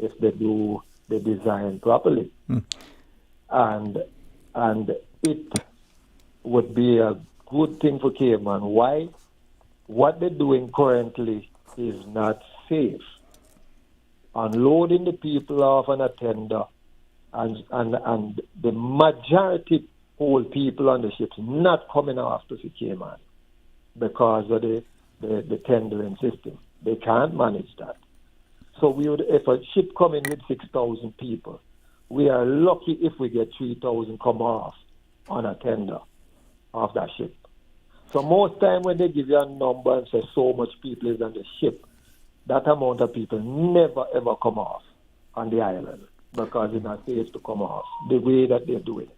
if they do the design properly. And it would be a good thing for Cayman. Why? What they're doing currently is not safe. Unloading the people off on a tender, and the majority whole people on the ships not coming off to Cayman because of the tendering system. They can't manage that. So we would, if a ship come in with 6,000 people, we are lucky if we get 3,000 come off on a tender of that ship. So most time when they give you a number and say so much people is on the ship, that amount of people never ever come off on the island because it's not safe to come off the way that they're doing it.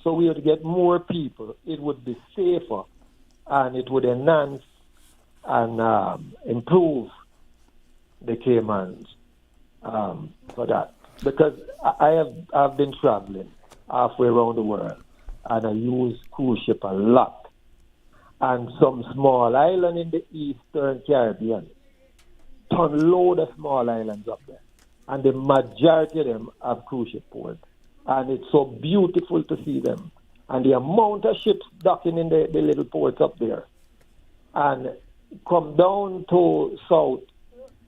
So we would get more people. It would be safer, and it would enhance and improve the Caymans for that. Because I've been traveling halfway around the world, and I use cruise ship a lot. And some small island in the Eastern Caribbean, ton load of small islands up there, and the majority of them have cruise ship ports. And it's so beautiful to see them. And the amount of ships docking in the little ports up there. And come down to south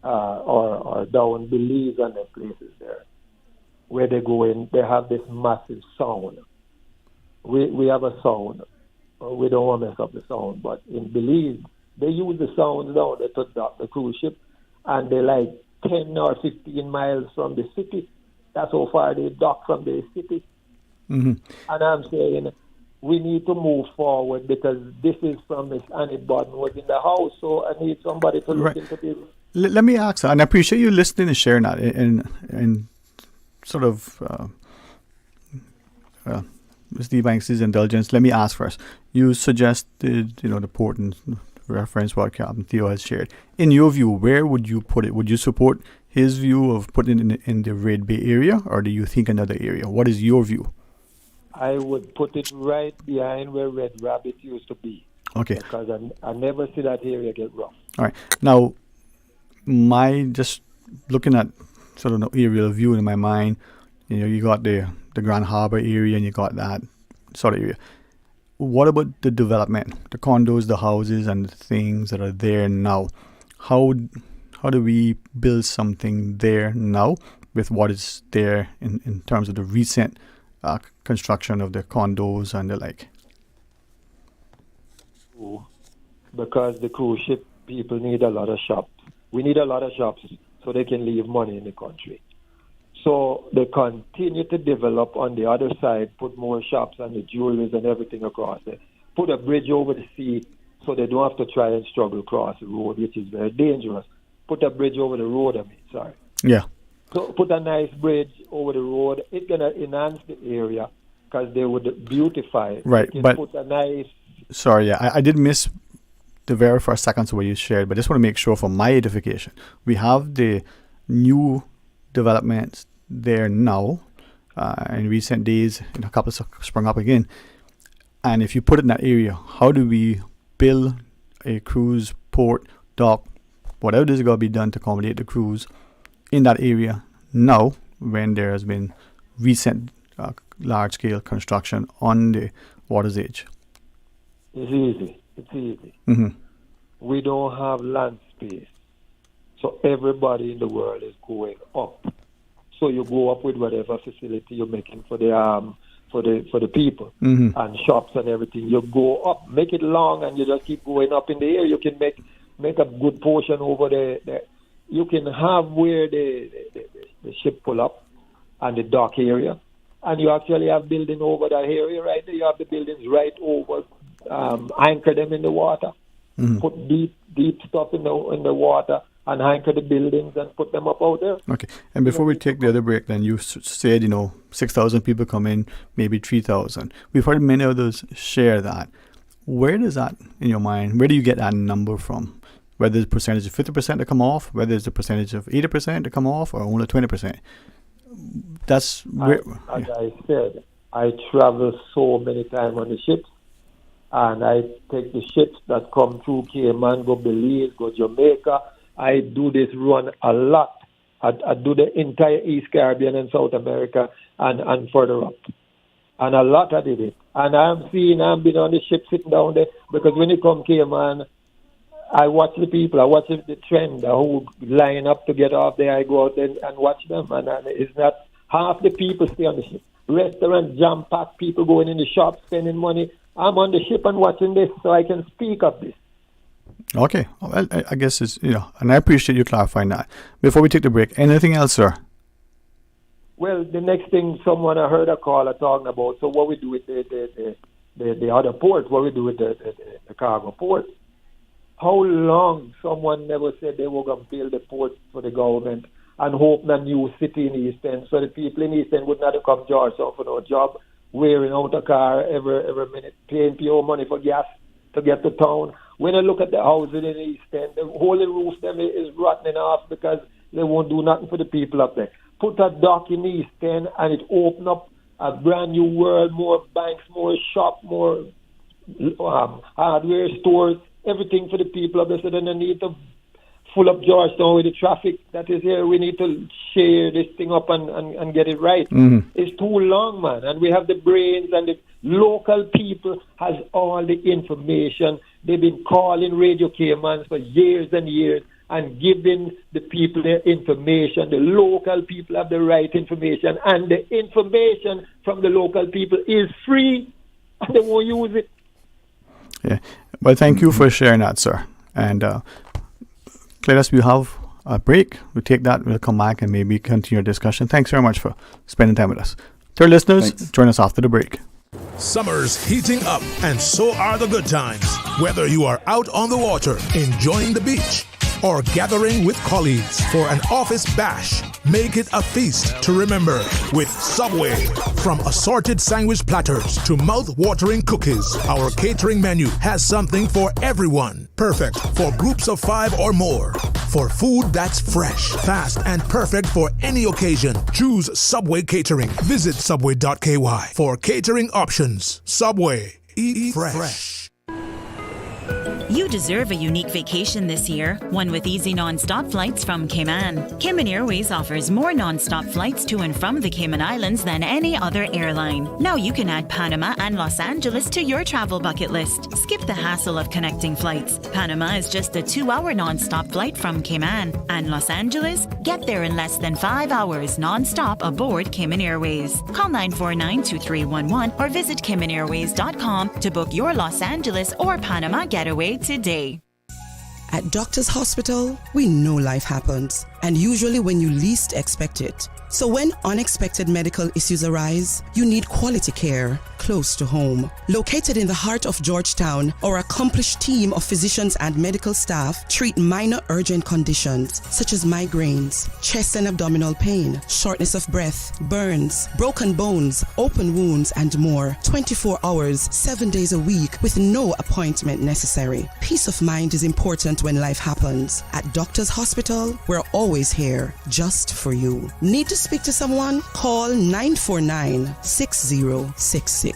or down Belize and the places there, where they go in, they have this massive sound. We have a sound. We don't want to mess up the sound, but in Belize, they use the sounds down there to dock the cruise ship, and they're like 10 or 15 miles from the city. That's how far they dock from the city. Mm-hmm. And I'm saying we need to move forward because this is from Miss Annie Bodden was in the house, so I need somebody to look into this. Let me ask, and I appreciate you listening and sharing that, and sort of Mr. Ebanks' indulgence. Let me ask first. You suggested, the port and reference what Captain Theo has shared. In your view, where would you put it? Would you support his view of putting it in the Red Bay area, or do you think another area? What is your view? I would put it right behind where Red Rabbit used to be. Okay. Because I never see that area get rough. All right. Now, just looking at sort of the aerial view in my mind, you got the Grand Harbor area and you got that sort of area. What about the development, the condos, the houses, and the things that are there now? How do we build something there now with what is there in terms of the recent construction of the condos and the like? Because the cruise ship people need a lot of shops. We need a lot of shops so they can leave money in the country. So they continue to develop on the other side, put more shops and the jewelries and everything across there. Put a bridge over the sea so they don't have to try and struggle across the road, which is very dangerous. Put a bridge over the road, Yeah. So put a nice bridge over the road. It's going to enhance the area because they would beautify it. Right, but... put a nice... Sorry, I did miss the very first seconds of what you shared, but I just want to make sure for my edification. We have the new developments there now. In recent days, a couple sprung up again. And if you put it in that area, how do we build a cruise port, dock, whatever is going to be done to accommodate the cruise in that area now when there has been recent large-scale construction on the water's edge? It's easy. Mm-hmm. We don't have land space. So everybody in the world is going up. So you go up with whatever facility you're making for the people mm-hmm. and shops and everything. You go up, make it long, and you just keep going up in the air. You can make a good portion over there. You can have where the ship pull up and the dock area, and you actually have building over that area right there. You have the buildings right over, anchor them in the water, mm-hmm. put deep stuff in the water, and anchor the buildings and put them up out there. Okay. And before we take the other break, then you said, 6,000 people come in, maybe 3,000. We've heard many others share that. Where does that, in your mind, where do you get that number from? Whether it's a percentage of 50% to come off, whether it's a percentage of 80% to come off, or only 20%. That's where... As I said, I travel so many times on the ships, and I take the ships that come through Cayman, go Belize, go Jamaica. I do this run a lot, I do the entire East Caribbean and South America and further up. And a lot I did it. And I've been on the ship sitting down there, because when you come Cayman, I watch the people, I watch the trend, who line up to get off there. I go out there and watch them. And it's not half the people stay on the ship. Restaurant jam-packed, people going in the shop, spending money. I'm on the ship and watching this, so I can speak of this. Okay. Well, I guess it's, and I appreciate you clarifying that. Before we take the break, anything else, sir? Well, the next thing, someone I heard a caller talking about, so what we do with the other ports, what we do with the cargo port. How long someone never said they were going to build a port for the government and open a new city in East End, so the people in East End would not come Georgetown for no job, wearing out a car every minute, paying pure money for gas to get to town. When I look at the houses in East End, the whole roof them is rotting off because they won't do nothing for the people up there. Put a dock in East End and it open up a brand new world, more banks, more shop, more hardware stores, everything for the people up there. So then they need to full up Georgetown with the traffic that is here. We need to share this thing up and get it right. Mm-hmm. It's too long, man. And we have the brains, and the local people has all the information. They've been calling Radio Cayman for years and years and giving the people their information. The local people have the right information, and the information from the local people is free, and they won't use it. Yeah. Well, thank you for sharing that, sir. And Cletus, we have a break. We'll take that. We'll come back and maybe continue our discussion. Thanks very much for spending time with us. To our listeners, join us after the break. Summer's heating up, and so are the good times. Whether you are out on the water, enjoying the beach, or gathering with colleagues for an office bash, make it a feast to remember with Subway. From assorted sandwich platters to mouth-watering cookies, our catering menu has something for everyone. Perfect for groups of 5 or more. For food that's fresh, fast, and perfect for any occasion, choose Subway Catering. Visit subway.ky for catering options. Subway. Eat fresh. You deserve a unique vacation this year, one with easy non-stop flights from Cayman. Cayman Airways offers more non-stop flights to and from the Cayman Islands than any other airline. Now you can add Panama and Los Angeles to your travel bucket list. Skip the hassle of connecting flights. Panama is just a 2-hour non-stop flight from Cayman. And Los Angeles? Get there in less than 5 hours non-stop aboard Cayman Airways. Call 949-2311 or visit CaymanAirways.com to book your Los Angeles or Panama getaway today. At Doctors Hospital, we know life happens, and usually when you least expect it. So when unexpected medical issues arise, you need quality care close to home. Located in the heart of Georgetown, our accomplished team of physicians and medical staff treat minor urgent conditions such as migraines, chest and abdominal pain, shortness of breath, burns, broken bones, open wounds, and more. 24 hours, 7 days a week with no appointment necessary. Peace of mind is important when life happens. At Doctors Hospital, we're always here just for you. Need to speak to someone? Call 949-6066.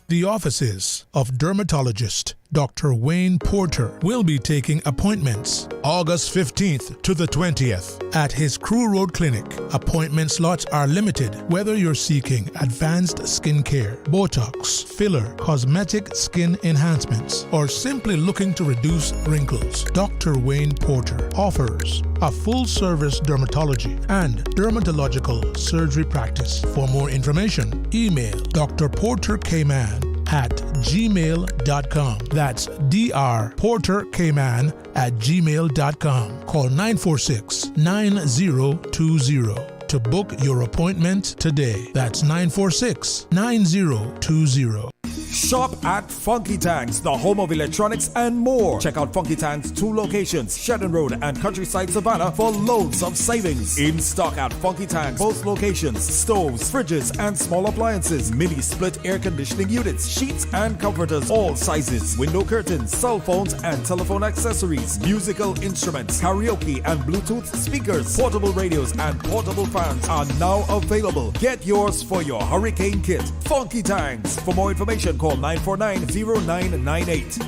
The offices of dermatologist Dr. Wayne Porter will be taking appointments August 15th to the 20th at his Crew Road Clinic. Appointment slots are limited whether you're seeking advanced skin care, Botox, filler, cosmetic skin enhancements, or simply looking to reduce wrinkles. Dr. Wayne Porter offers a full-service dermatology and dermatological surgery practice. For more information, email drporterkman@gmail.com. That's drporterkman@gmail.com. Call 946-9020 to book your appointment today. That's 946-9020. Shop at Funky Tanks, the home of electronics and more. Check out Funky Tanks' 2 locations, Shedden Road and Countryside Savannah, for loads of savings. In stock at Funky Tanks, both locations, stoves, fridges and small appliances, mini split air conditioning units, sheets and comforters, all sizes, window curtains, cell phones and telephone accessories, musical instruments, karaoke and Bluetooth speakers, portable radios and portable fans are now available. Get yours for your hurricane kit. Funky Tanks. For more information, call 949-0998.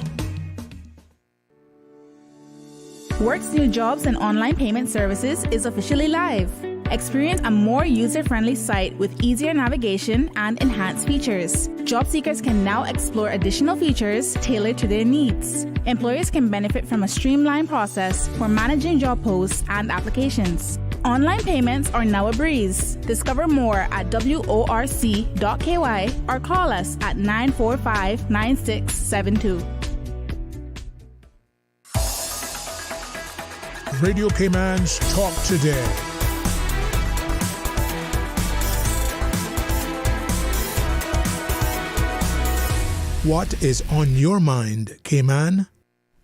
Work's new jobs and online payment services is officially live. Experience a more user-friendly site with easier navigation and enhanced features. Job seekers can now explore additional features tailored to their needs. Employers can benefit from a streamlined process for managing job posts and applications. Online payments are now a breeze. Discover more at worc.ky or call us at 945-9672. Radio Cayman's Talk Today. What is on your mind, Cayman?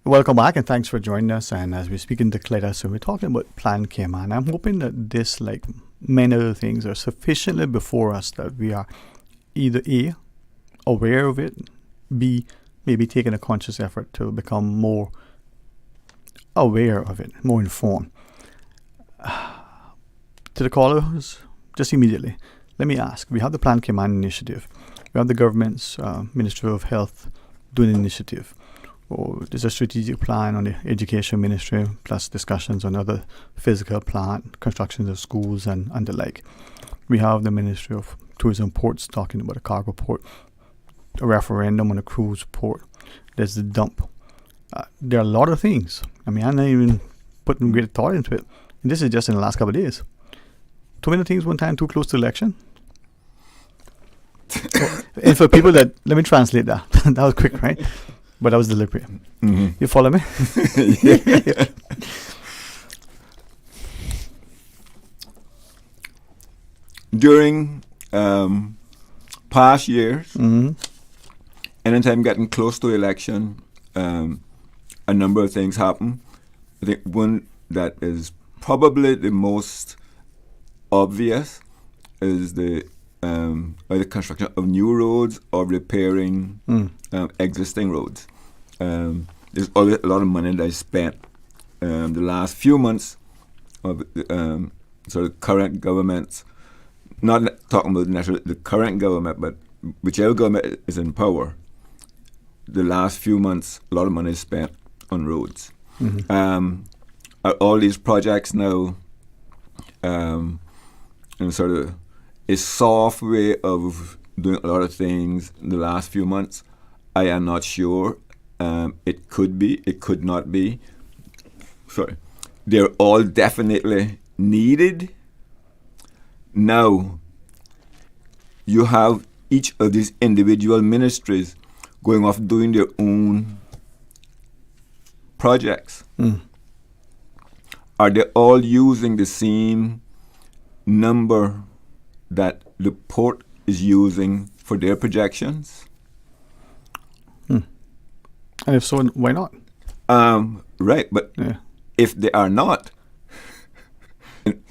Welcome back and thanks for joining us. And as we speak in Declare, so we're talking about Plan Cayman. I'm hoping that this, like many other things, are sufficiently before us that we are either A, aware of it, B, maybe taking a conscious effort to become more aware of it, more informed. To the callers, just immediately, let me ask. We have the Plan Cayman initiative. We have the government's Ministry of Health doing an initiative. Or there's a strategic plan on the Education Ministry, plus discussions on other physical plant, constructions of schools and the like. We have the Ministry of Tourism Ports talking about a cargo port, a referendum on a cruise port. There's the dump. There are a lot of things. I mean, I'm not even putting great thought into it. And this is just in the last couple of days. Too many things one time, too close to election. And for people that, let me translate that. That was quick, right? But that was deliberate. Mm-hmm. You follow me? Yeah. During past years, anytime getting close to election, a number of things happen. I think one that is probably the most obvious is the construction of new roads or repairing existing roads. There's always a lot of money that is spent. The last few months of sort of current governments, not talking about the current government, but whichever government is in power, the last few months, a lot of money is spent on roads. All these projects now, sort of a soft way of doing a lot of things in the last few months. I am not sure. It could be, it could not be. Sorry. They're all definitely needed. Now, you have each of these individual ministries going off doing their own projects. Are they all using the same number that the port is using for their projections? And if so, why not? Right, but if they are not,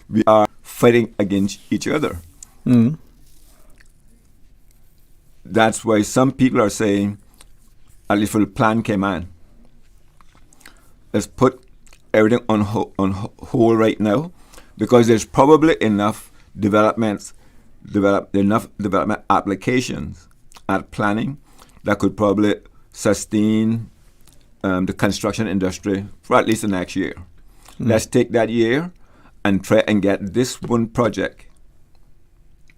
we are fighting against each other. That's why some people are saying, at least for the Plan Cayman, let's put everything on hold right now, because there's probably enough development applications at planning that could probably sustain the construction industry for at least the next year. Let's take that year and try and get this one project,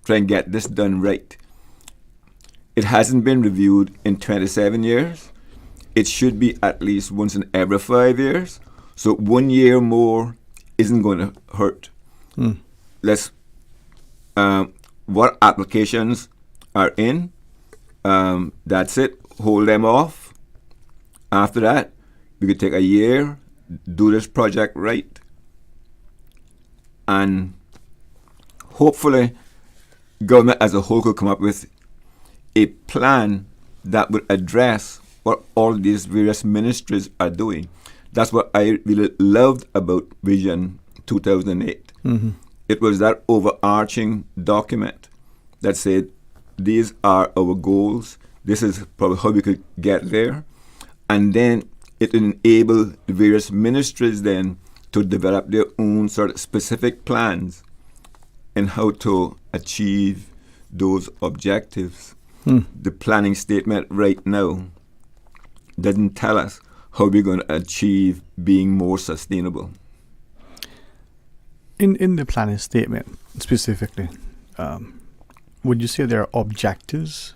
try and get this done right. It hasn't been reviewed in 27 years. It should be at least once in every 5 years. So 1 year more isn't going to hurt. Let's what applications are in, that's it. Hold them off. After that, we could take a year, do this project right, and hopefully government as a whole could come up with a plan that would address what all these various ministries are doing. That's what I really loved about Vision 2008. It was that overarching document that said, these are our goals, this is probably how we could get there, and then it enabled the various ministries then to develop their own sort of specific plans in how to achieve those objectives. The planning statement right now doesn't tell us how we're going to achieve being more sustainable. In the planning statement specifically, would you say there are objectives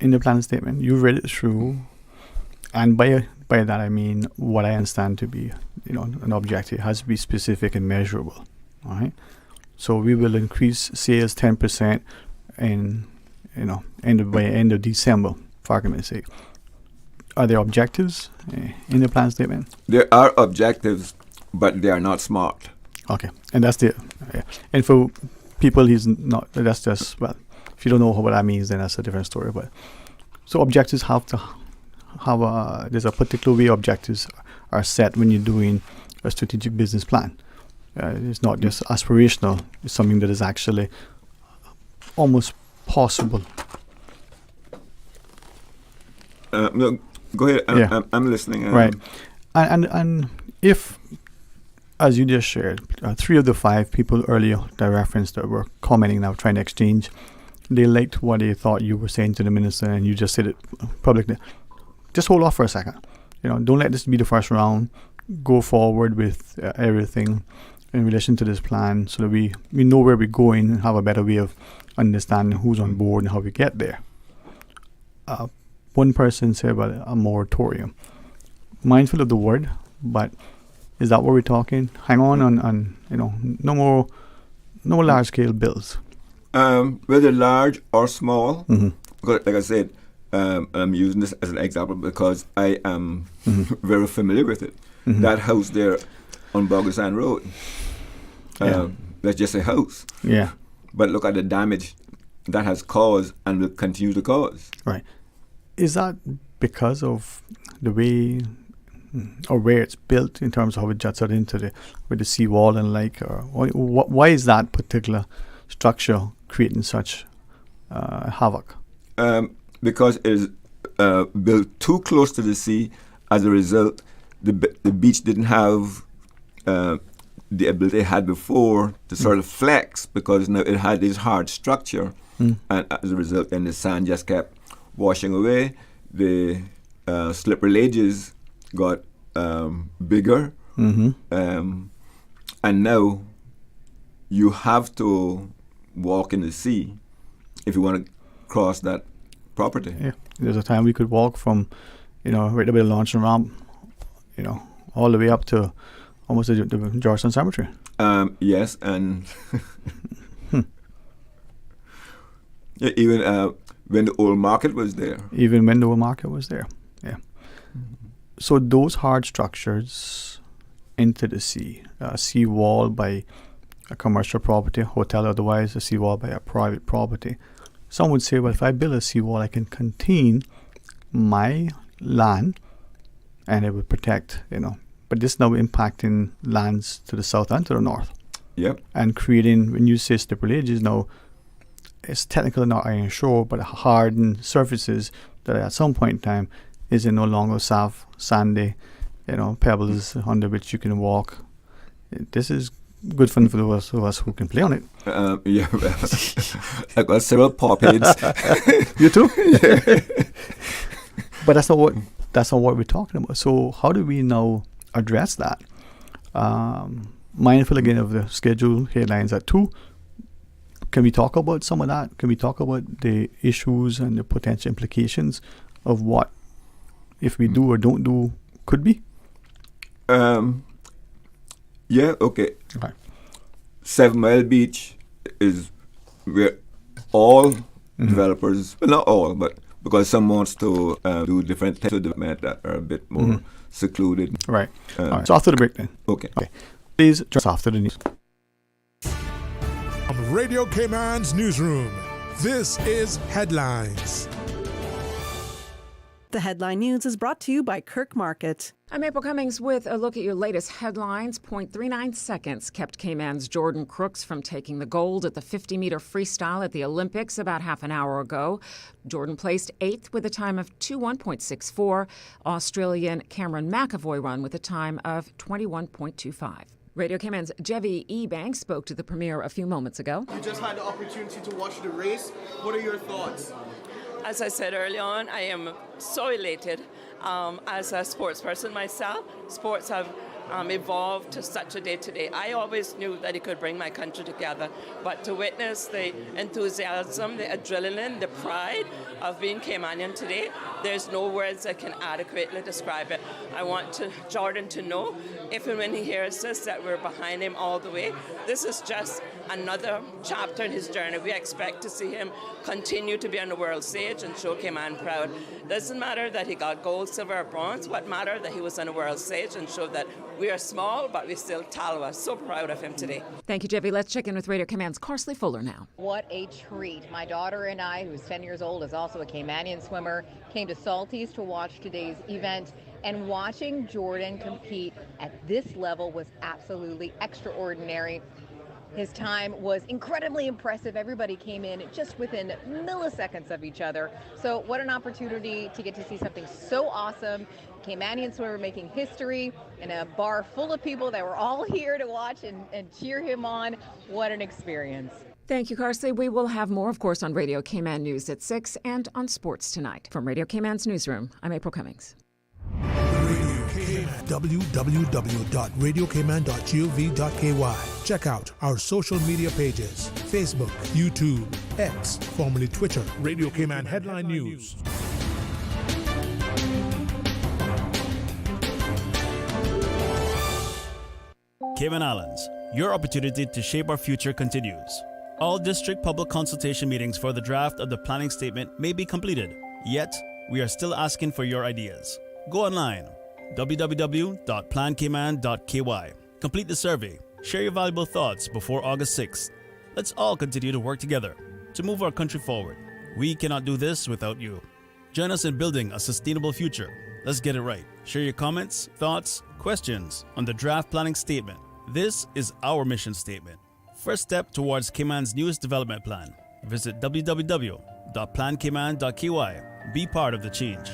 in the planning statement? You read it through, and by that I mean what I understand to be, an objective. It has to be specific and measurable. All right. So we will increase sales 10% by end of December, for argument's sake. Are there objectives in the plan statement? There are objectives, but they are not smart. Okay, and that's and for people, he's not. That's just, well, if you don't know what that means, then that's a different story. But so objectives have to have there's a particular way objectives are set when you're doing a strategic business plan. It's not just aspirational. It's something that is actually almost possible. No, go ahead. I'm listening. Right, and if, as you just shared, 3 of the 5 people earlier that referenced that were commenting now, trying to exchange, they liked what they thought you were saying to the minister, and you just said it publicly. Just hold off for a second. Don't let this be the first round. Go forward with everything in relation to this plan, so that we know where we're going and have a better way of understanding who's on board and how we get there. One person said about a moratorium. Mindful of the word, but is that what we're talking? Hang on, no more large scale bills. Whether large or small, Mm-hmm. because like I said, I'm using this as an example because I am very familiar with it. Mm-hmm. That house there on Bogasan Road, that's just a house. Yeah. But look at the damage that has caused and will continue to cause. Right. Is that because of the way or where it's built in terms of how it juts out into with the seawall and or why is that particular structure creating such havoc? Because it is built too close to the sea. As a result, the beach didn't have the ability it had before to sort of flex, because now it had this hard structure, and as a result, then the sand just kept washing away. The slippery ledges got bigger, and now you have to walk in the sea if you want to cross that property. Yeah, there's a time we could walk from, right away the launching ramp, all the way up to almost the Georgetown Cemetery. Yes, and yeah, even when the old market was there. Even when the old market was there, yeah. So those hard structures into the sea, a sea wall by a commercial property, hotel otherwise, a sea wall by a private property. Some would say, well, if I build a sea wall, I can contain my land and it would protect, But this now impacting lands to the south and to the north. Yep. And creating, when you say slippery ledges, now it's technically not iron shore, but hardened surfaces that at some point in time is no longer soft, sandy, pebbles under which you can walk. This is good fun for those of us who can play on it. Yeah, I got several paw pads. You too? Yeah. But that's not what we're talking about. So how do we now address that? Mindful again of the schedule headlines at 2. Can we talk about some of that? Can we talk about the issues and the potential implications of what, if we do or don't do, could be? Yeah, okay. 7 Mile Beach is where all developers, well, not all, but because some wants to do different types of development that are a bit more secluded. Right. All right. So after the break then. Okay. Please just after the news. From Radio Cayman's newsroom, this is Headlines. The Headline News is brought to you by Kirk Market. I'm April Cummings with a look at your latest headlines. 0.39 seconds kept Cayman's Jordan Crooks from taking the gold at the 50-meter freestyle at the Olympics about half an hour ago. Jordan placed 8th with a time of 21.64. Australian Cameron McAvoy won with a time of 21.25. Radio Cayman's Jevi Ebanks spoke to the premier a few moments ago. You just had the opportunity to watch the race. What are your thoughts? As I said early on, I am so elated. As a sports person myself, sports have evolved to such a day today. I always knew that it could bring my country together, but to witness the enthusiasm, the adrenaline, the pride of being Caymanian today, there's no words that can adequately describe it. I want Jordan to know, if and when he hears this, that we're behind him all the way. This is just another chapter in his journey. We expect to see him continue to be on the world stage and show Cayman proud. Doesn't matter that he got gold, silver, or bronze. What matters that he was on the world stage and showed that we are small, but we still Talwa. So proud of him today. Thank you, Jeffy. Let's check in with Radio Cayman's Carsley Fuller now. What a treat. My daughter and I, who's 10 years old, is also a Caymanian swimmer, came to Salties to watch today's event. And watching Jordan compete at this level was absolutely extraordinary. His time was incredibly impressive. Everybody came in just within milliseconds of each other. So what an opportunity to get to see something so awesome. Caymanian swimmer making history in a bar full of people that were all here to watch and cheer him on. What an experience. Thank you, Carsley. We will have more, of course, on Radio Cayman News at 6 and on sports tonight. From Radio Cayman's newsroom, I'm April Cummings. www.radiocayman.gov.ky. Check out our social media pages: Facebook, YouTube, X, formerly Twitter, Radio Cayman Headline News. Cayman Islands, your opportunity to shape our future continues. All district public consultation meetings for the draft of the planning statement may be completed, yet we are still asking for your ideas. Go online, www.plancayman.ky. Complete the survey. Share your valuable thoughts before August 6th. Let's all continue to work together to move our country forward. We cannot do this without you. Join us in building a sustainable future. Let's get it right. Share your comments, thoughts, questions on the draft planning statement. This is our mission statement. First step towards Cayman's newest development plan. Visit www.plancayman.ky. Be part of the change.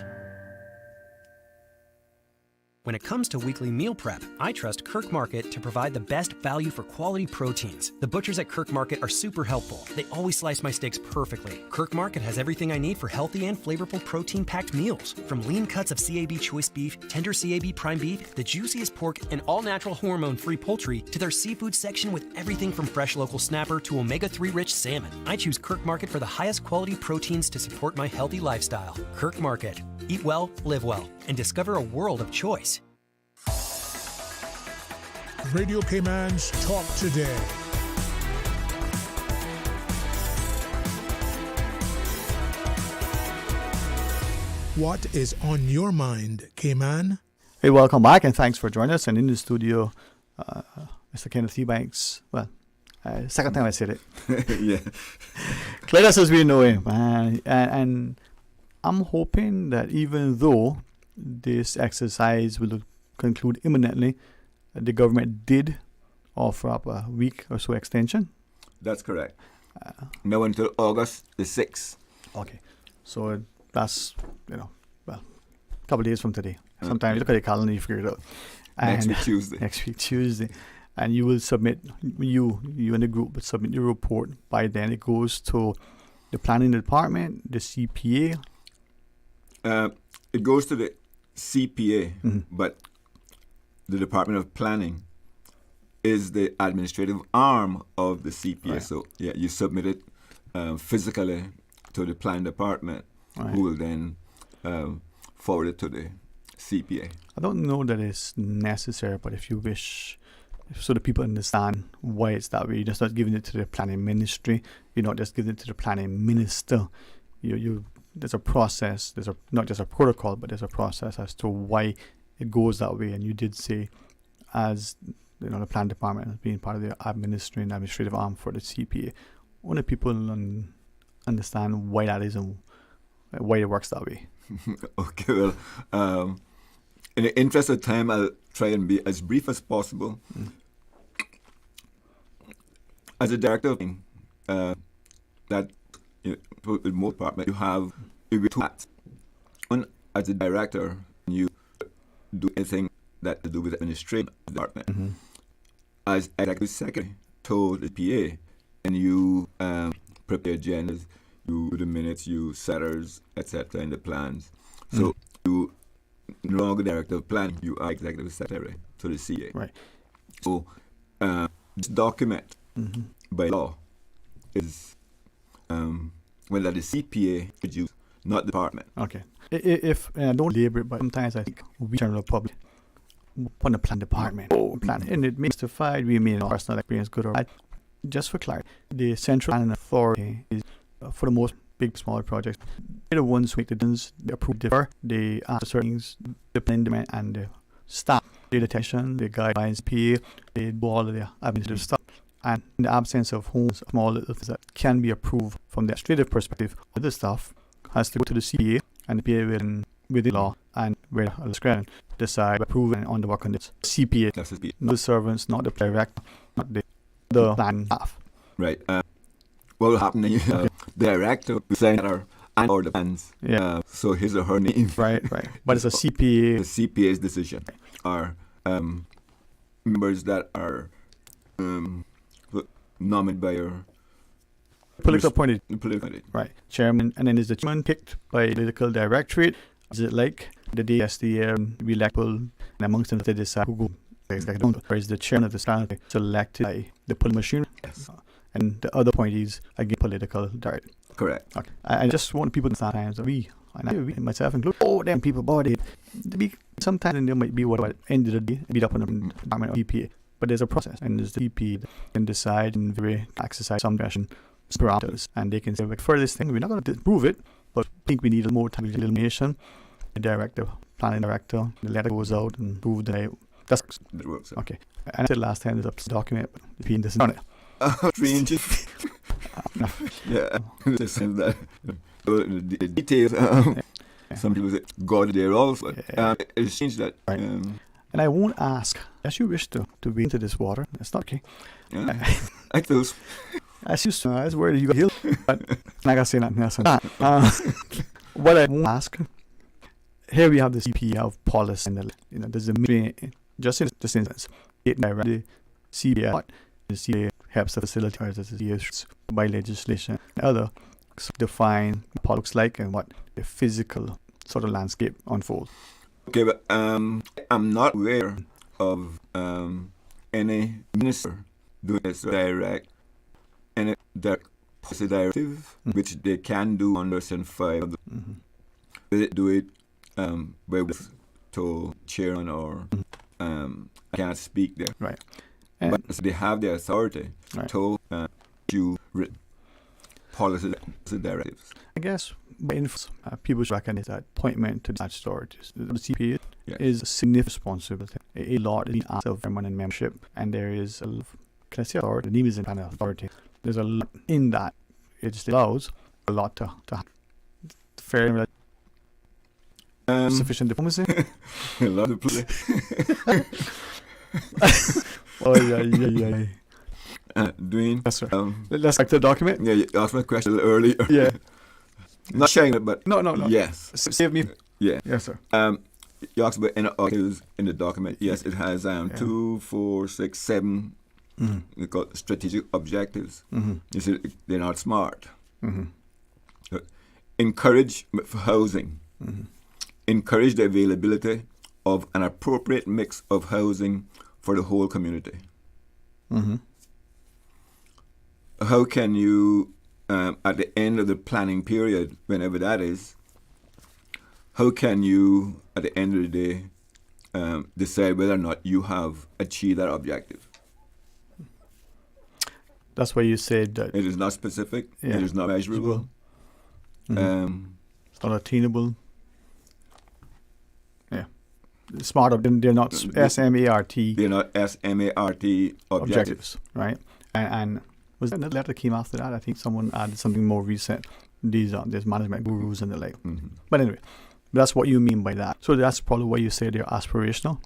When it comes to weekly meal prep, I trust Kirk Market to provide the best value for quality proteins. The butchers at Kirk Market are super helpful. They always slice my steaks perfectly. Kirk Market has everything I need for healthy and flavorful protein-packed meals. From lean cuts of CAB choice beef, tender CAB prime beef, the juiciest pork, and all-natural hormone-free poultry, to their seafood section with everything from fresh local snapper to omega-3 rich salmon. I choose Kirk Market for the highest quality proteins to support my healthy lifestyle. Kirk Market. Eat well, live well, and discover a world of choice. Radio Cayman's Talk Today. What is on your mind, Cayman? Hey, welcome back, and thanks for joining us. And in the studio, Mr. Kenneth Ebanks. Well, second time I said it. Yeah. Cletus as we know him. And I'm hoping that even though this exercise will conclude imminently, the government did offer up a week or so extension. That's correct. Now until August the 6th. Okay. So that's, a couple of days from today. Sometimes you look at the calendar, you figure it out. Next week Tuesday. Next week Tuesday. And you will submit, you and the group will submit your report. By then it goes to the planning department, the CPA. It goes to the CPA, but the Department of Planning is the administrative arm of the CPA. Right. So, yeah, you submit it physically to the planning department, right, who will then forward it to the CPA. I don't know that it's necessary, but if you wish, so the people understand why it's that way, you're just not giving it to the planning ministry, you're not just giving it to the planning minister. There's a process, not just a protocol, but there's a process as to why it goes that way. And you did say, as the plan department as being part of the administrative arm for the CPA, only people understand why that is and why it works that way. Okay, well, in the interest of time, I'll try and be as brief as possible. As a director of that with most department, you have two hats. One, as a director, you do anything that to do with the administration department. As executive secretary to the PA, and you prepare agendas, you do the minutes, you setters, etc. in the plans. So you no longer director of planning. You are executive secretary to the CA. Right. So this document by law is well that the CPA produced, not the department. Okay. If I don't labor it, but sometimes I think we general public want to plan department. Plan, and it may be justified. We may not personal experience, good or bad. Just for clarity, the central planning authority is for the most big, small projects. They're the ones who make the decisions, they approve, defer, they answer certain things, the planning demand and the staff, the detention, the guidelines, PA, they do all of the administrative stuff. And in the absence of homes, small little things that can be approved from the administrative perspective, other stuff has to go to the CPA and the PA within the law and with a discretion decide approving on the work on this. CPA, not the servants, not the director, not the plan staff. Right. What will happen then? The director will sign or the plans. Yeah. So his or her name. Right. But it's a CPA. The CPA's decision are members that are nominated by your political appointed. Right. Chairman, and then is the chairman picked by political directorate? Is it like the DSD we elect people, and amongst them they decide who go? Or is the chairman of the standard selected by the political machine? Yes. And the other appointees again political director. Correct. Okay. I just want people to sometimes we myself included, them people bought it. Sometimes there might be what end of the day beat up on the department of EPA. But there's a process, and there's the EPA that can decide and exercise some direction parameters, and they can say, like, for this thing, we're not going to prove it, but I think we need more time with elimination. The director, planning director, the letter goes out and prove that that works. Okay. And the last time there's a document, the PN doesn't on it. Strange. Yeah, just saying that. The details. Some people say God there also. It's strange that. Right. And I won't ask, as you wish to be into this water. That's not okay. Yeah. I feel. As you saw, I was worried you got healed. But I gotta say nothing else. What I won't ask. Here we have the CPA of policy, and there's a meeting. Just in this instance, the CPA, the CPA helps the facilitators as the CPA by legislation and other define what policy looks like and what the physical sort of landscape unfolds. Okay, but I'm not aware of any minister doing this direct policy directive, which they can do under Section 5. They do it by to chairman or I can't speak there. Right. But they have the authority to issue policy directives. I guess people should recognize that appointment to the authorities. The CPA is a significant responsibility. A lot is being asked of permanent membership, and there is a lot of, can I say authority? The name is in kind of authority. There's a lot in that. It just allows a lot to fair sufficient diplomacy. A lot of play. Oh yeah. Dwayne. Yes, sir. Let's back to the document. Yeah, you asked my question a little earlier. Yeah. Not sharing it, but no. Yes. Save me. Yeah. Yes, sir. You asked about inner articles in the document. Yes, it has 2, 4, 6, 7 we call strategic objectives. You see, they're not smart. Encourage for housing. Encourage the availability of an appropriate mix of housing for the whole community. How can you, at the end of the planning period, whenever that is, how can you, at the end of the day, decide whether or not you have achieved that objective? That's why you said that it is not specific. It is not measurable. It's not attainable. Yeah, smart. They're not SMART. They're not SMART objectives. Right? And was there another letter that came after that? I think someone added something more recent. There's management gurus and the like. But anyway, that's what you mean by that. So that's probably why you say they're aspirational.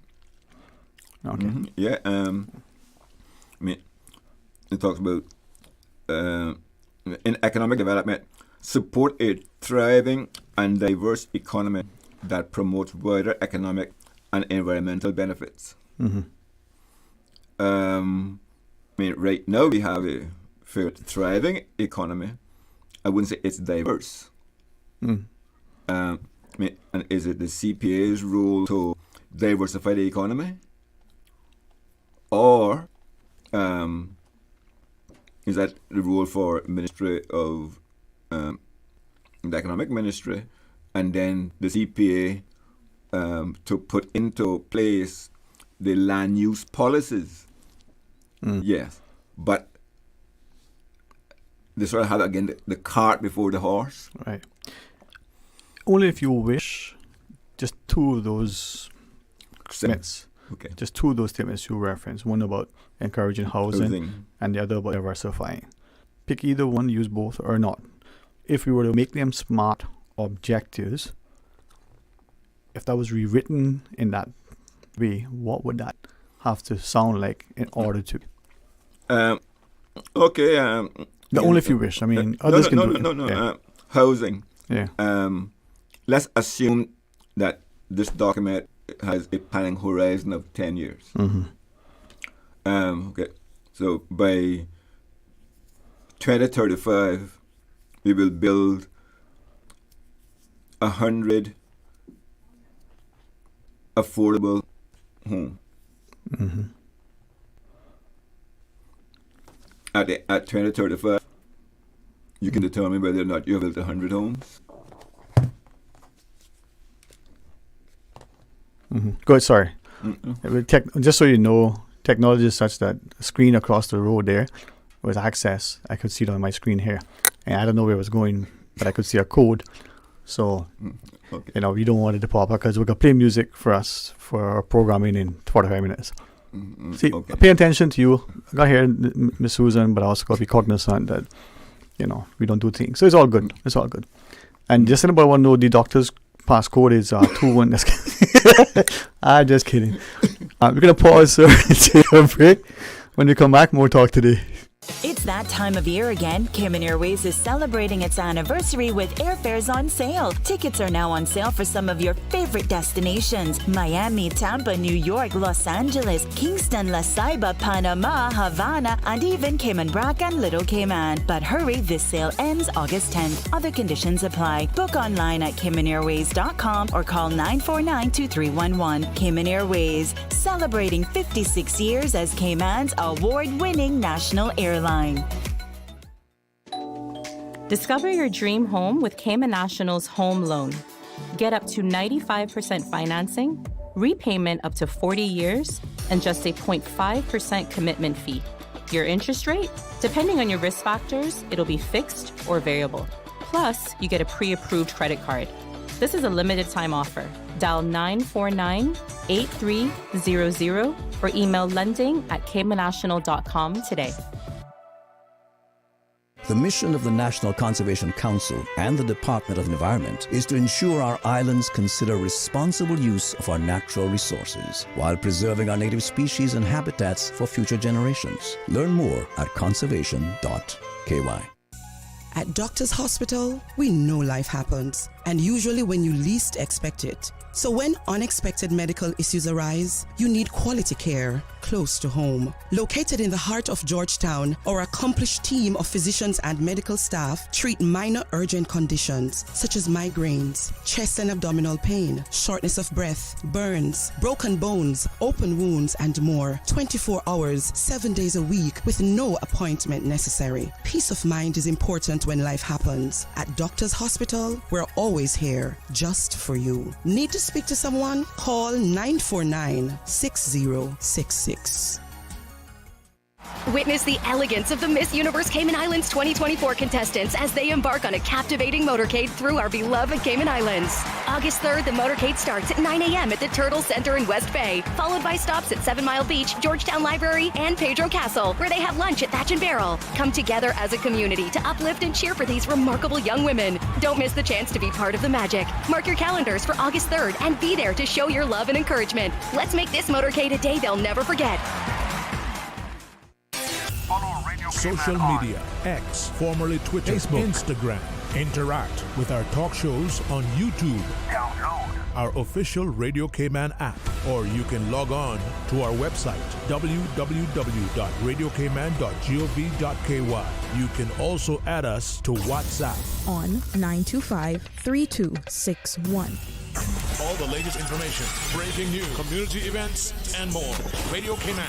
Okay. Yeah. I mean, it talks about in economic development, support a thriving and diverse economy that promotes wider economic and environmental benefits. I mean, right now we have a fair thriving economy. I wouldn't say it's diverse. I mean, and is it the CPA's role to diversify the economy? Or is that the role for Ministry of the Economic Ministry, and then the CPA to put into place the land use policies? Yes, but they sort of have, again, the cart before the horse. Right. Only if you wish, just two of those statements. Okay. Just two of those statements you referenced. One about encouraging housing, and the other about diversifying. Pick either one, use both or not. If we were to make them smart objectives, if that was rewritten in that way, what would that have to sound like in order to? Okay. Only if you wish. I mean, others can do it. No. Housing. Yeah. Let's assume that this document has a planning horizon of 10 years. Okay. So by 2035, we will build 100 affordable homes. At 2035, you can determine whether or not you have built 100 homes. Go ahead, sorry. Just so you know, technology is such that the screen across the road there was access. I could see it on my screen here. And I don't know where it was going, but I could see a code. So, we don't want it to pop up because we're going to play music for us for our programming in 45 minutes. See, pay attention to you. I got here, Miss Susan, but I also got to be cognizant that, we don't do things. So it's all good. It's all good. And just anybody want to know, the doctor's passcode is 21. I'm just kidding. We're going to pause, sir, and take a break. When we come back, more talk today. It's that time of year again. Cayman Airways is celebrating its anniversary with airfares on sale. Tickets are now on sale for some of your favorite destinations: Miami, Tampa, New York, Los Angeles, Kingston, La Ceiba, Panama, Havana, and even Cayman Brac and Little Cayman. But hurry, this sale ends August 10th. Other conditions apply. Book online at CaymanAirways.com or call 949-2311. Cayman Airways, celebrating 56 years as Cayman's award-winning national airline. Discover your dream home with Cayman National's home loan. Get up to 95% financing, repayment up to 40 years, and just a 0.5% commitment fee. Your interest rate? Depending on your risk factors, it'll be fixed or variable. Plus, you get a pre-approved credit card. This is a limited time offer. Dial 949-8300 or email lending@caymannational.com today. The mission of the National Conservation Council and the Department of Environment is to ensure our islands consider responsible use of our natural resources while preserving our native species and habitats for future generations. Learn more at conservation.ky. At Doctors Hospital, we know life happens, and usually when you least expect it. So when unexpected medical issues arise, you need quality care close to home. Located in the heart of Georgetown, our accomplished team of physicians and medical staff treat minor urgent conditions such as migraines, chest and abdominal pain, shortness of breath, burns, broken bones, open wounds, and more. 24 hours, 7 days a week with no appointment necessary. Peace of mind is important when life happens. At Doctors Hospital, we're always here just for you. Need to speak to someone? Call 949-6066. Witness the elegance of the Miss Universe Cayman Islands 2024 contestants as they embark on a captivating motorcade through our beloved Cayman Islands. August 3rd, the motorcade starts at 9 a.m. at the Turtle Center in West Bay, followed by stops at 7 Mile Beach, Georgetown Library, and Pedro Castle, where they have lunch at Thatch and Barrel. Come together as a community to uplift and cheer for these remarkable young women. Don't miss the chance to be part of the magic. Mark your calendars for August 3rd and be there to show your love and encouragement. Let's make this motorcade a day they'll never forget. Social media, X, formerly Twitter, Facebook, Instagram. Interact with our talk shows on YouTube. Download our official Radio Cayman app. or you can log on to our website, www.radiocayman.gov.ky. You can also add us to WhatsApp on 925-3261. All the latest information, breaking news, community events, and more. Radio Cayman.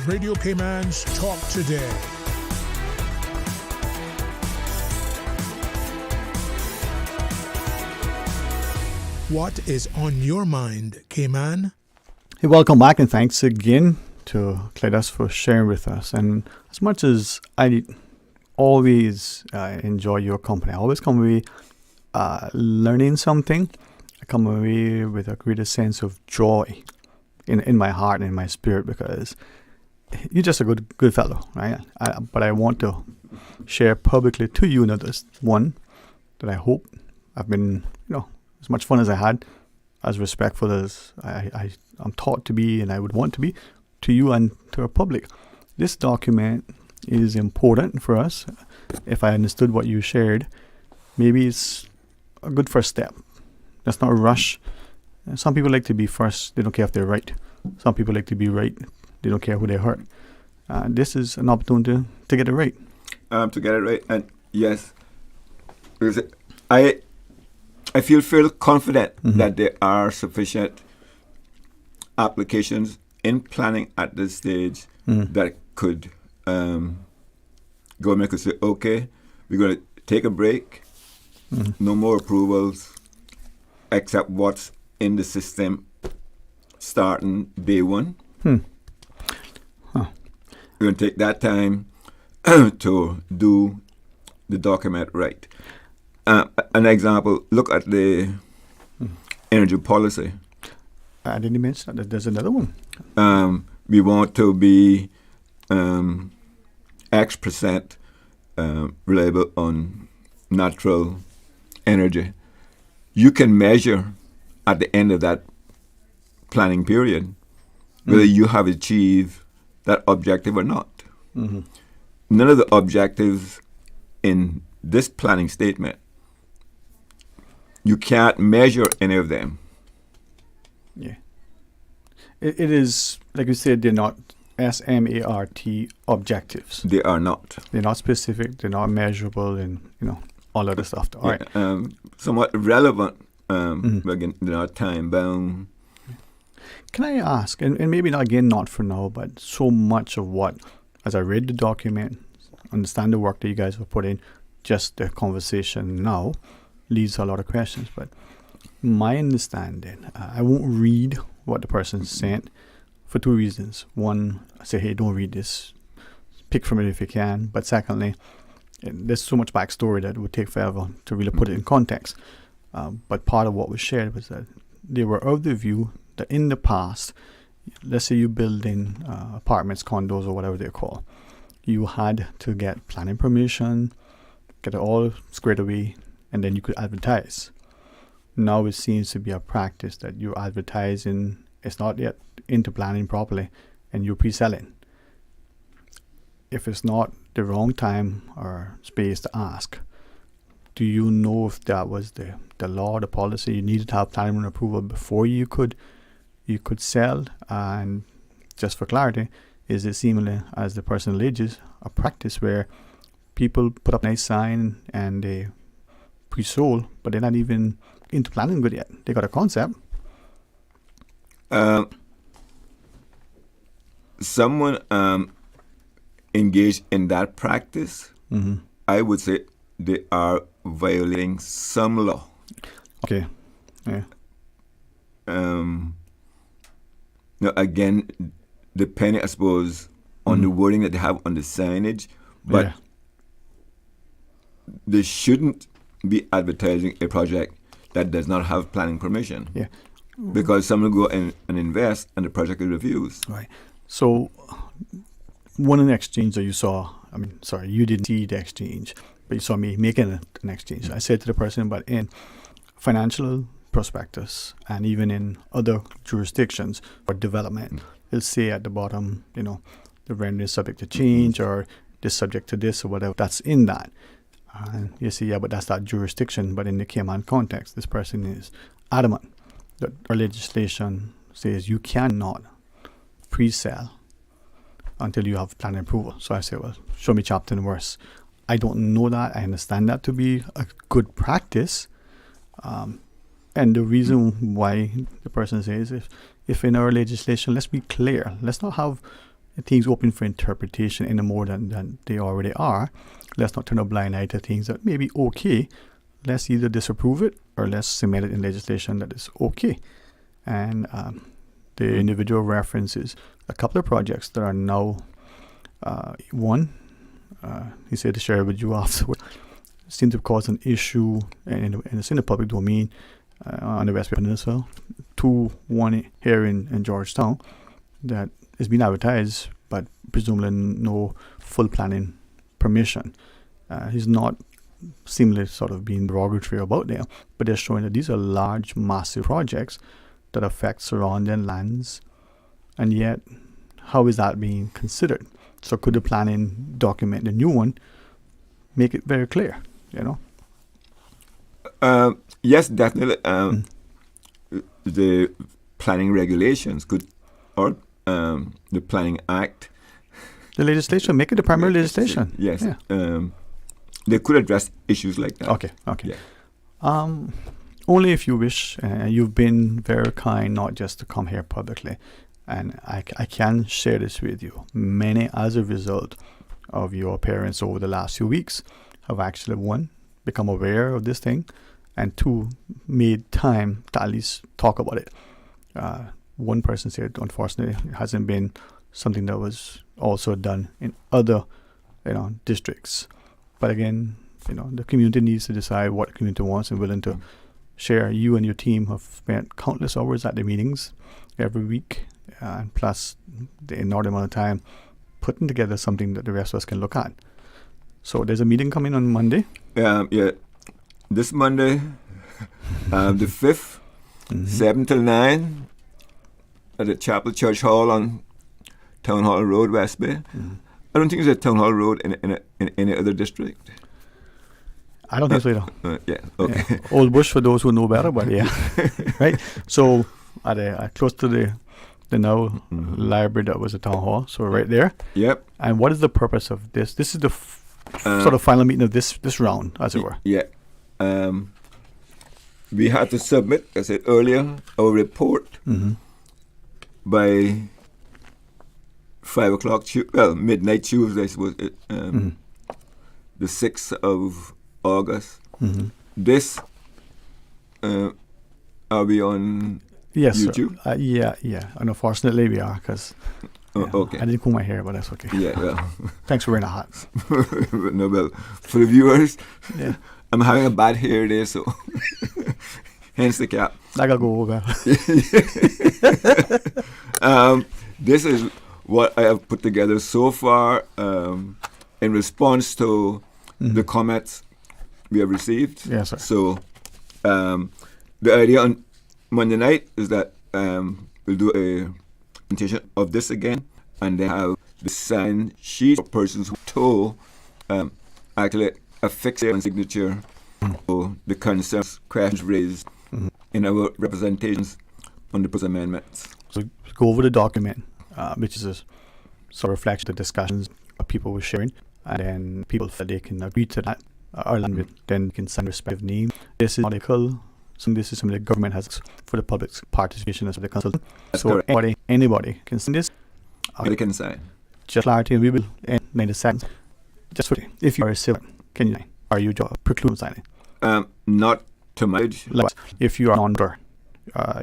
Radio Cayman's Talk Today. What is on your mind, Cayman? Hey, welcome back, and thanks again to Cletus for sharing with us. And as much as I always enjoy your company, I always come away learning something. I come away with a greater sense of joy in my heart and in my spirit, because you're just a good fellow, right? But I want to share publicly to you and others, one, that I hope I've been, as much fun as I had, as respectful as I'm taught to be and I would want to be, to you and to our public. This document is important for us. If I understood what you shared, maybe it's a good first step. Let's not rush. Some people like to be first. They don't care if they're right. Some people like to be right. They don't care who they hurt. This is an opportunity to get it right. To get it right. And yes, because I feel fairly confident that there are sufficient applications in planning at this stage that could government could say, okay, we're going to take a break, no more approvals, except what's in the system starting day one. We're going to take that time to do the document right. An example, look at the energy policy. I didn't mention that there's another one. We want to be X% reliable on natural energy. You can measure at the end of that planning period whether you have achieved that objective or not. None of the objectives in this planning statement, you can't measure any of them. Yeah. It is, like you said, they're not SMART objectives. They are not. They're not specific, they're not measurable, and, all other stuff. All right. Somewhat relevant, but again, they're not time-bound. Can I ask, and maybe not for now, but so much of what, as I read the document, understand the work that you guys have put in, just the conversation now leads to a lot of questions. But my understanding, I won't read what the person sent for two reasons. One, I say, hey, don't read this. Pick from it if you can. But secondly, there's so much backstory that it would take forever to really put it in context. But part of what was shared was that they were of the view that in the past, let's say you're building apartments, condos, or whatever they're called, you had to get planning permission, get it all squared away, and then you could advertise. Now it seems to be a practice that you're advertising, it's not yet into planning properly, and you're pre-selling. If it's not the wrong time or space to ask, do you know if that was the law, the policy? You needed to have planning and approval before you could sell? And just for clarity, is it similar, as the person alleges, a practice where people put up a nice sign and they pre-sold, but they're not even into planning good yet? They got a concept. Someone engaged in that practice, I would say they are violating some law. Okay. Yeah. Now again, depending, I suppose, on the wording that they have on the signage, but they shouldn't be advertising a project that does not have planning permission. Yeah. Because someone will go and invest and the project is refused. Right. So one of the exchange that you saw, you didn't see the exchange, but you saw me making an exchange. I said to the person, but in financial prospectus and even in other jurisdictions for development, it'll say at the bottom, the rent is subject to change or this subject to this or whatever. That's in that. And you say, yeah, but that's that jurisdiction. But in the Cayman context, this person is adamant that our legislation says you cannot pre-sell until you have planning approval. So I say, well, show me chapter and verse. I don't know that. I understand that to be a good practice. And the reason why the person says, if in our legislation, let's be clear. Let's not have things open for interpretation any more than they already are. Let's not turn a blind eye to things that may be okay. Let's either disapprove it or let's cement it in legislation that is okay. And the individual references a couple of projects that are now, one, he said to share with you afterward, seem to cause an issue, and it's in the public domain on the West Peninsula. One here in Georgetown that is being advertised, but presumably no full planning permission. He's not seemingly sort of being derogatory about them, but they're showing that these are large, massive projects that affect surrounding lands, and yet how is that being considered? So could the planning document, the new one, make it very clear, Yes, definitely. The planning regulations could, or the Planning Act. The legislation, make it the primary legislation. Yes. Yeah. They could address issues like that. Okay. Yeah. Only if you wish. You've been very kind not just to come here publicly. And I can share this with you. Many, as a result of your appearance over the last few weeks, have actually, one, become aware of this thing, and two, made time to at least talk about it. One person said, unfortunately, it hasn't been something that was also done in other, districts. But again, the community needs to decide what the community wants and willing to share. You and your team have spent countless hours at the meetings every week, and plus the inordinate amount of time putting together something that the rest of us can look at. So there's a meeting coming on Monday. Yeah, this Monday, the 5th, 7 till 9, at the Chapel Church Hall on Town Hall Road, West Bay. I don't think there's a Town Hall Road in any other district. I don't think so either. Yeah, okay. Yeah. Old Bush for those who know better, but yeah. Right? So at close to the now library that was a town hall, so right there. Yep. And what is the purpose of this? This is the sort of final meeting of this round, as it were. Yeah. We had to submit, as I said earlier, our report by 5 o'clock, midnight Tuesday, was it? The 6th of August. This, are we on YouTube? Sir. Yeah. And unfortunately, we are, because okay. I didn't comb my hair, but that's okay. Yeah, well. Thanks for wearing a hat. No, well, for the viewers, yeah. I'm having a bad hair day, so hence the cap. I gotta go over. This is what I have put together so far in response to the comments we have received. Yes, sir. So the idea on Monday night is that we'll do a presentation of this again, and then have the sign sheet for persons who told actually affix their signature to the concerns, questions raised in our representations on the proposed amendments. So go over the document, which is a sort of reflection of the discussions people were sharing, and then people feel they can agree to that, or then can sign respective name. This is article. So this is something the government has for the public's participation as the consultant. That's so correct. anybody can sign this. They can sign. Just clarity, we will in 90 seconds. Just for if you are a citizen, can you sign? Are you preclude signing? Not to my age. If you are non-member,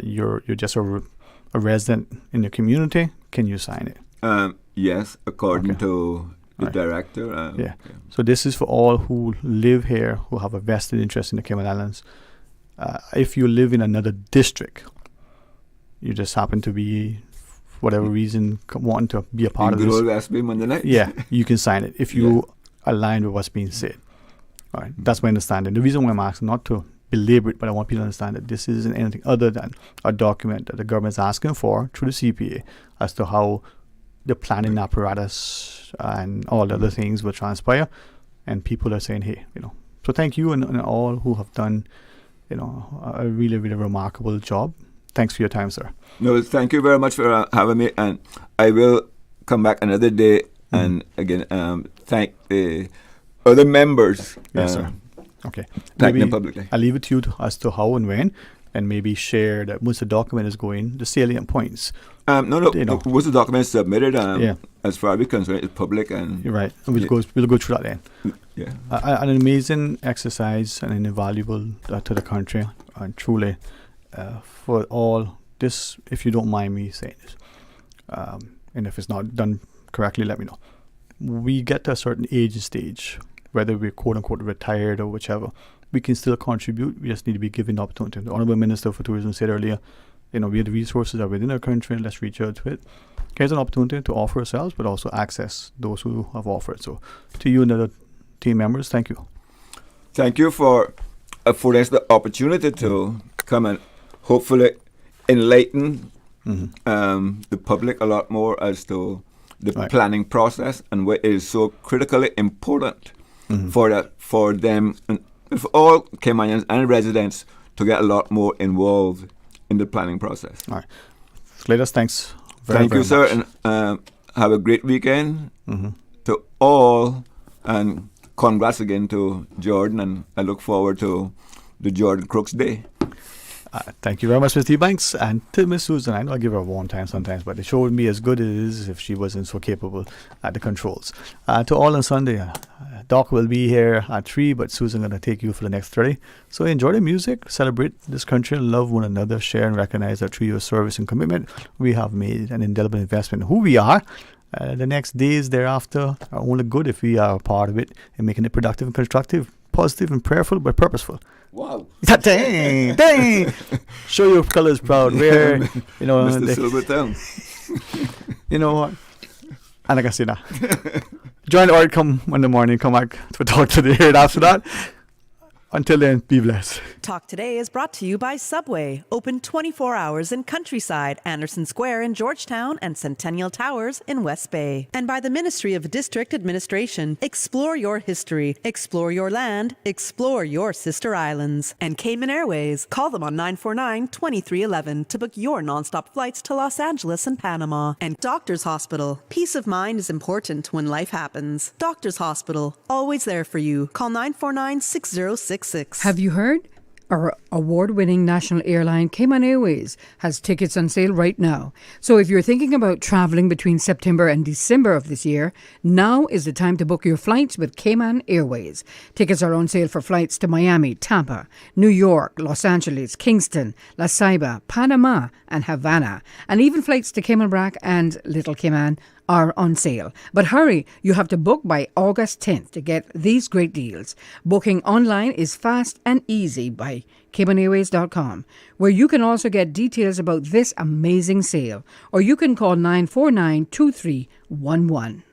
you're just a resident in the community, can you sign it? Yes, according to the director. Yeah. So this is for all who live here, who have a vested interest in the Cayman Islands. If you live in another district, you just happen to be, for whatever reason, wanting to be a part of this. West Bay Monday night. Yeah, you can sign it if you align with what's being said. All right, that's my understanding. The reason why I'm asking, not to belabor it, but I want people to understand that this isn't anything other than a document that the government is asking for through the CPA as to how the planning apparatus and all the other things will transpire. and people are saying, hey, So thank you and all who have done, a really, really remarkable job. Thanks for your time, sir. No, thank you very much for having me, and I will come back another day and again thank the other members. Yes, sir. Okay. Thank them publicly. I'll leave it to you as to how and when, and maybe share that once the document is going, the salient points. No. Once the document is submitted, as far as we're concerned, it's public, and you're right. And we'll go through that then. Yeah. An amazing exercise and an invaluable to the country, and truly for all this. If you don't mind me saying this, and if it's not done correctly, let me know. We get to a certain age and stage, whether we're quote unquote retired or whichever, we can still contribute. We just need to be given the opportunity. The Honorable Minister for Tourism said earlier, we have the resources are within our country, and let's reach out to it. Here's an opportunity to offer ourselves, but also access those who have offered. So to you and the other team members, thank you. Thank you for affording us the opportunity to come and hopefully enlighten the public a lot more as to the planning process and what is so critically important for them, and for all Caymanians and residents to get a lot more involved in the planning process. All right. Latest thanks very, Thank very you, sir, much. and have a great weekend to all, and congrats again to Jordan, and I look forward to the Jordan Crooks Day. Thank you very much, Mr. Ebanks, and to Miss Susan. I know I give her a warm time sometimes, but the show would be as good as it is if she wasn't so capable at the controls. To all on Sunday, Doc will be here at 3, but Susan going to take you for the next 30. So enjoy the music, celebrate this country, love one another, share and recognize our 3 years service and commitment. We have made an indelible investment in who we are. The next days thereafter are only good if we are a part of it and making it productive and constructive, positive and prayerful, but purposeful. Wow. Dang. Show your colors proud. Wear, Mr. Silvertown. You know what? And like I say now, join the art come in the morning, come back to talk to the head after that. Until then, be blessed. Talk Today is brought to you by Subway, open 24 hours in Countryside, Anderson Square in Georgetown, and Centennial Towers in West Bay. And by the Ministry of District Administration. Explore your history, explore your land, explore your sister islands. And Cayman Airways. Call them on 949-2311 to book your nonstop flights to Los Angeles and Panama. And Doctors Hospital. Peace of mind is important when life happens. Doctors Hospital, always there for you. Call 949-6066. Have you heard? Our award-winning national airline Cayman Airways has tickets on sale right now. So if you're thinking about traveling between September and December of this year, now is the time to book your flights with Cayman Airways. Tickets are on sale for flights to Miami, Tampa, New York, Los Angeles, Kingston, La Ceiba, Panama, and Havana. And even flights to Cayman Brac and Little Cayman are on sale. But hurry, you have to book by August 10th to get these great deals. Booking online is fast and easy by CaymanAirways.com, where you can also get details about this amazing sale. Or you can call 949-2311.